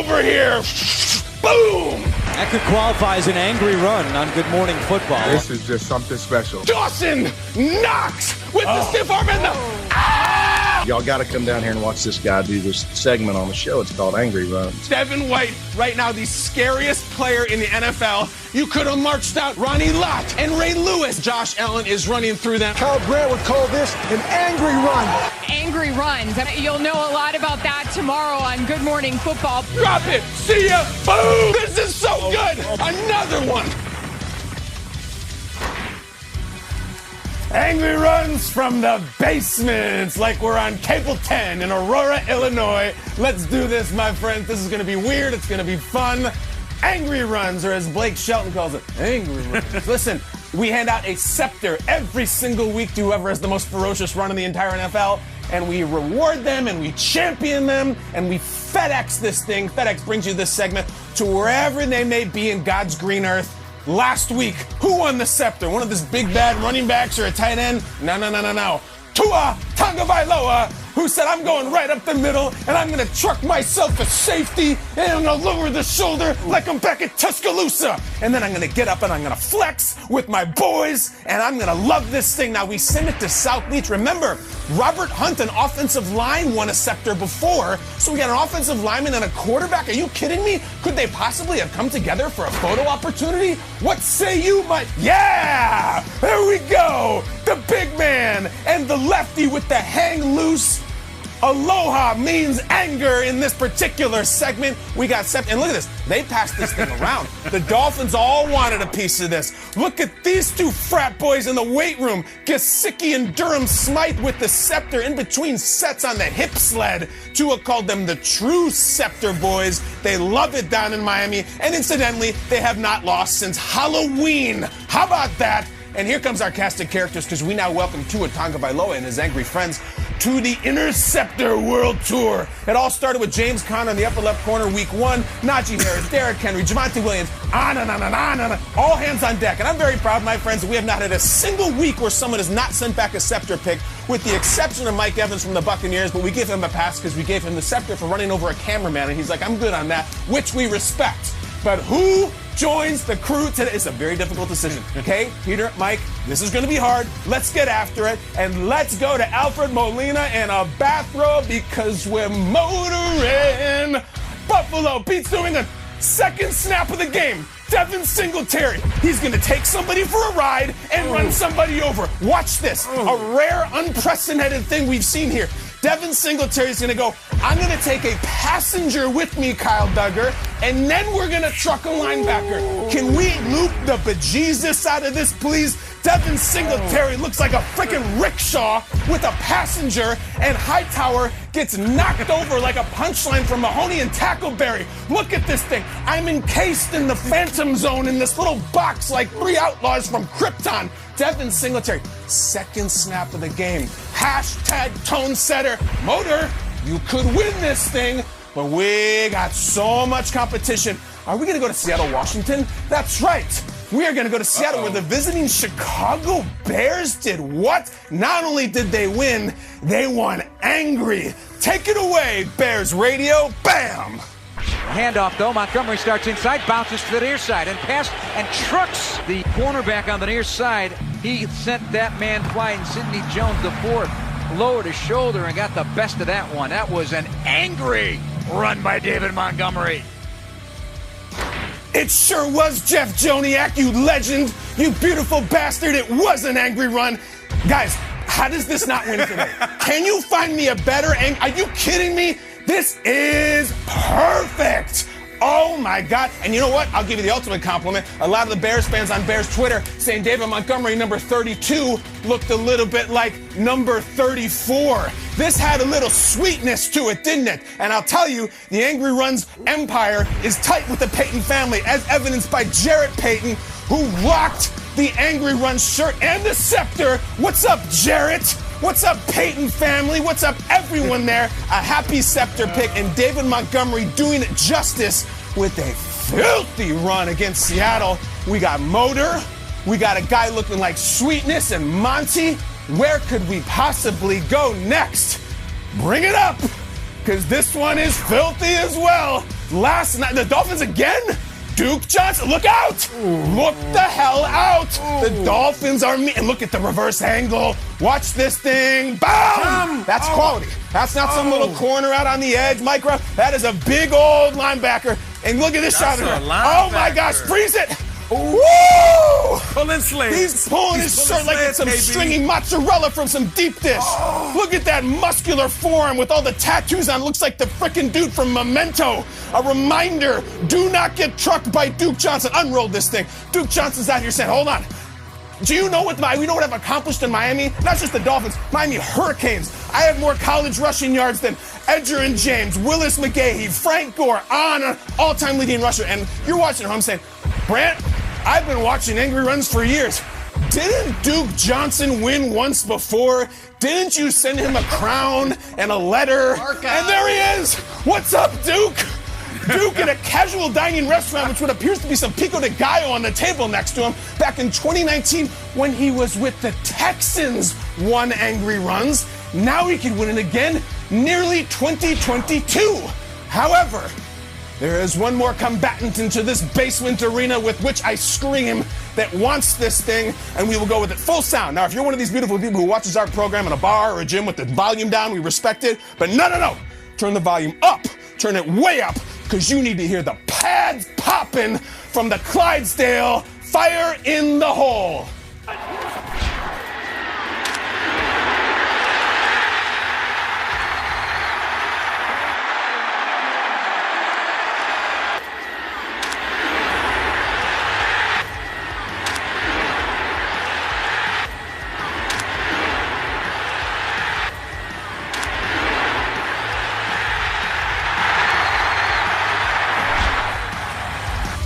over here. Boom! That could qualify as an angry run on Good Morning Football. This is just something special. Dawson Knox with the stiff arm and the... Y'all got to come down here and watch this guy do this segment on the show. It's called Angry Runs. Devin White, right now the scariest player in the NFL. You could have marched out Ronnie Lott and Ray Lewis. Josh Allen is running through them. Kyle Brandt would call this an angry run. Angry runs. You'll know a lot about that tomorrow on Good Morning Football. Drop it. See ya. Boom. This is so good. Another one. Angry runs from the basements like we're on Cable 10 in Aurora, Illinois. Let's do this, my friends. This is going to be weird. It's going to be fun. Angry runs, or as Blake Shelton calls it, angry runs. Listen, we hand out a scepter every single week to whoever has the most ferocious run in the entire NFL, and we reward them, and we champion them, and we FedEx this thing. FedEx brings you this segment to wherever they may be in God's green earth. Last week, who won the scepter? One of these big bad running backs or a tight end? No. Tua Tagovailoa, who said, I'm going right up the middle, and I'm going to truck myself a safety, and I'm going to lower the shoulder like I'm back at Tuscaloosa. And then I'm going to get up and I'm going to flex with my boys, and I'm going to love this thing. Now, we send it to South Beach. Remember, Robert Hunt, an offensive line, won a scepter before, so we got an offensive lineman and a quarterback. Are you kidding me? Could they possibly have come together for a photo opportunity? What say you, Mike? Yeah! There we go! The big man and the lefty with the hang loose. Aloha means anger in this particular segment. We got scepter, and look at this. They passed this thing around. The Dolphins all wanted a piece of this. Look at these two frat boys in the weight room. Gesicki and Durham Smythe with the scepter in between sets on the hip sled. Tua called them the true scepter boys. They love it down in Miami. And incidentally, they have not lost since Halloween. How about that? And here comes our cast of characters, because we now welcome Tua Tagovailoa and his angry friends to the Interceptor World Tour. It all started with James Conner in the upper left corner week 1, Najee Harris, Derrick Henry, Javonte Williams, all hands on deck. And I'm very proud, my friends, that we have not had a single week where someone has not sent back a scepter pick, with the exception of Mike Evans from the Buccaneers, but we give him a pass because we gave him the scepter for running over a cameraman, and he's like, I'm good on that, which we respect. But who joins the crew today? It's a very difficult decision. Okay, Peter, Mike, this is going to be hard. Let's get after it. And let's go to Alfred Molina in a bathrobe, because we're motoring. Buffalo beats New England. Second snap of the game. Devin Singletary. He's going to take somebody for a ride and run somebody over. Watch this. A rare, unprecedented thing we've seen here. Devin Singletary is going to go, I'm going to take a passenger with me, Kyle Duggar, and then we're going to truck a linebacker. Can we loop the bejesus out of this, please? Devin Singletary looks like a freaking rickshaw with a passenger, and Hightower gets knocked over like a punchline from Mahoney and Tackleberry. Look at this thing. I'm encased in the Phantom Zone in this little box like 3 outlaws from Krypton. Devin Singletary, second snap of the game. Hashtag tone setter. Motor, you could win this thing, but we got so much competition. Are we going to go to Seattle, Washington? That's right. We are going to go to Seattle, where the visiting Chicago Bears did what? Not only did they win, they won angry. Take it away, Bears Radio. Bam! Handoff, though. Montgomery starts inside, bounces to the near side, and pass and trucks the cornerback on the near side. He sent that man flying. Sidney Jones, the fourth, lowered his shoulder and got the best of that one. That was an angry run by David Montgomery. It sure was, Jeff Joniak, you legend, you beautiful bastard. It was an angry run. Guys, how does this not win today? Can you find me a better Are you kidding me? This is perfect. Oh, my God. And you know what? I'll give you the ultimate compliment. A lot of the Bears fans on Bears Twitter saying David Montgomery, number 32, looked a little bit like number 34. This had a little sweetness to it, didn't it? And I'll tell you, the Angry Runs empire is tight with the Payton family, as evidenced by Jarrett Payton, who rocked the Angry Runs shirt and the scepter. What's up, Jarrett? What's up, Payton family? What's up, everyone there? A happy scepter pick, and David Montgomery doing it justice with a filthy run against Seattle. We got Motor. We got a guy looking like Sweetness and Monty. Where could we possibly go next? Bring it up, because this one is filthy as well. Last night, the Dolphins again? Duke Johnson, look out! Look the hell out! The Dolphins are and look at the reverse angle. Watch this thing. Boom! That's quality. That's not some little corner out on the edge, micro. That is a big old linebacker. And look at this shot. Oh my gosh, freeze it! Woo! Pulling sleds. He's pulling his shirt like it's some stringy mozzarella from some deep dish. Look at that muscular form with all the tattoos on. Looks like the frickin' dude from Memento. A reminder, do not get trucked by Duke Johnson. Unroll this thing. Duke Johnson's out here saying, hold on. Do you know what I've accomplished in Miami? Not just the Dolphins, Miami Hurricanes. I have more college rushing yards than Edger and James, Willis McGahee, Frank Gore, on an all-time leading rusher. And you're watching at home saying, Brant, I've been watching Angry Runs for years. Didn't Duke Johnson win once before? Didn't you send him a crown and a letter? And there he is. What's up, Duke? Duke in a casual dining restaurant, which would appears to be some pico de gallo on the table next to him, back in 2019 when he was with the Texans, won Angry Runs. Now he could win it again, nearly 2022. However, there is one more combatant into this basement arena with which I scream that wants this thing, and we will go with it full sound. Now, if you're one of these beautiful people who watches our program in a bar or a gym with the volume down, we respect it. But no. Turn the volume up. Turn it way up, because you need to hear the pads popping from the Clydesdale Fire in the Hole.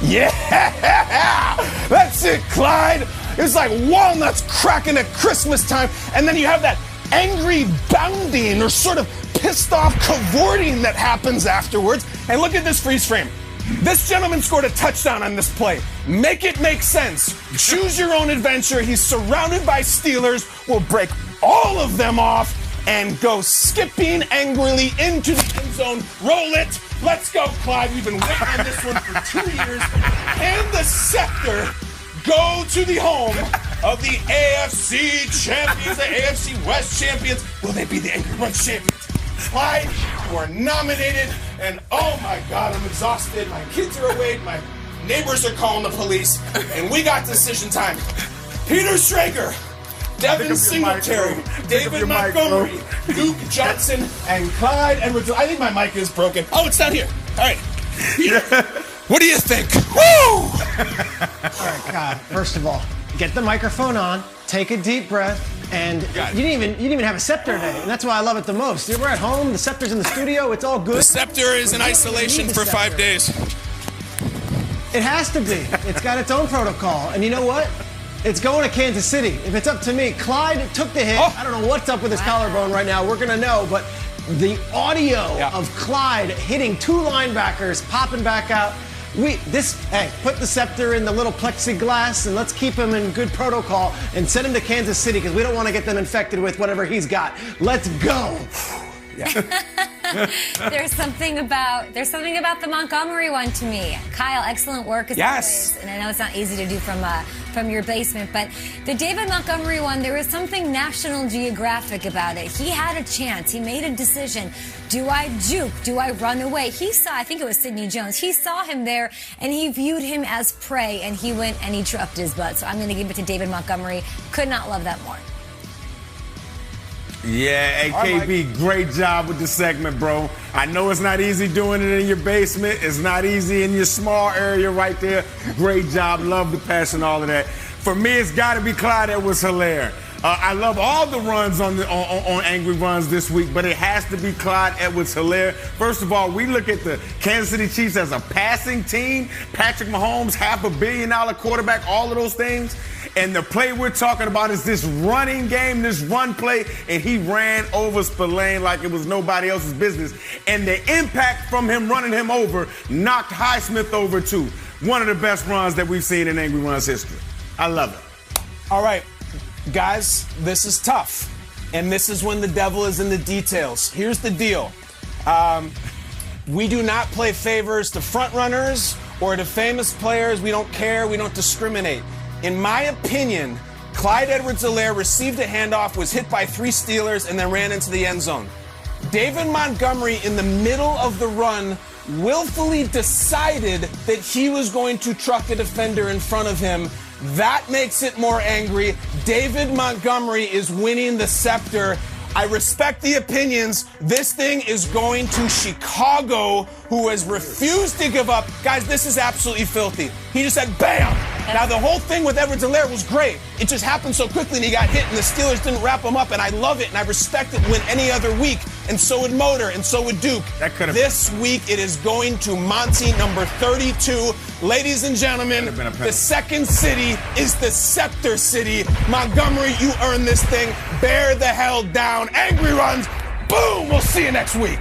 Yeah! That's it, Clyde. It's like walnuts cracking at Christmas time, and then you have that angry bounding or sort of pissed off cavorting that happens afterwards. And look at this freeze frame. This gentleman scored a touchdown on this play. Make it make sense. Choose your own adventure. He's surrounded by Steelers. We'll break all of them off and go skipping angrily into the end zone. Roll it. Let's go, Clyde. We've been waiting on this one for 2 years. And the scepter go to the home of the AFC champions, the AFC West champions. Will they be the Angry Runs champions? Clyde, you are nominated. And oh my God, I'm exhausted. My kids are awake. My neighbors are calling the police. And we got decision time. Peter Schrager, Devin Singletary, David Montgomery, Duke Johnson, and Clyde Edwards. I think my mic is broken. Oh, it's down here. All right. Peter, what do you think? Woo! All right, God. First of all, get the microphone on, take a deep breath, and you didn't even have a scepter today, and that's why I love it the most. We're at home. The scepter's in the studio. It's all good. The scepter is in isolation for 5 days. It has to be. It's got its own protocol, and you know what? It's going to Kansas City. If it's up to me, Clyde took the hit. I don't know what's up with his collarbone right now. We're going to know, but the audio of Clyde hitting 2 linebackers, popping back out. Hey, put the scepter in the little plexiglass and let's keep him in good protocol and send him to Kansas City because we don't want to get them infected with whatever he's got. Let's go. There's something about the Montgomery one to me. Kyle, excellent work as always. And I know it's not easy to do from your basement, but the David Montgomery one, there was something National Geographic about it. He had a chance. He made a decision. Do I juke? Do I run away? He saw, I think it was Sidney Jones. He saw him there and he viewed him as prey and he went and he trucked his butt. So I'm going to give it to David Montgomery. Could not love that more. Yeah, AKB, great job with the segment, bro. I know it's not easy doing it in your basement. It's not easy in your small area right there. Great job. Love the passion, all of that. For me, it's got to be Clyde Edwards-Helaire. I love all the runs on Angry Runs this week, but it has to be Clyde Edwards-Helaire. First of all, we look at the Kansas City Chiefs as a passing team. Patrick Mahomes, $500 million quarterback, all of those things. And the play we're talking about is this running game, this run play, and he ran over Spillane like it was nobody else's business. And the impact from him running him over knocked Highsmith over too. One of the best runs that we've seen in Angry Runs history. I love it. All right. Guys, this is tough, and this is when the devil is in the details. Here's the deal. We do not play favors to front runners or to famous players. We don't care. We don't discriminate. In my opinion, Clyde Edwards-Helaire received a handoff, was hit by 3 Steelers, and then ran into the end zone. David Montgomery, in the middle of the run, willfully decided that he was going to truck a defender in front of him. That makes it more angry. David Montgomery is winning the scepter. I respect the opinions. This thing is going to Chicago, who has refused to give up. Guys, this is absolutely filthy. He just said, bam! Now, the whole thing with Edwards-Helaire was great. It just happened so quickly, and he got hit, and the Steelers didn't wrap him up, and I love it, and I respect it when any other week, and so would Motor, and so would Duke. This week, it is going to Monty, number 32. Ladies and gentlemen, the second city is the Scepter City. Montgomery, you earned this thing. Bear the hell down. Angry runs. Boom! We'll see you next week.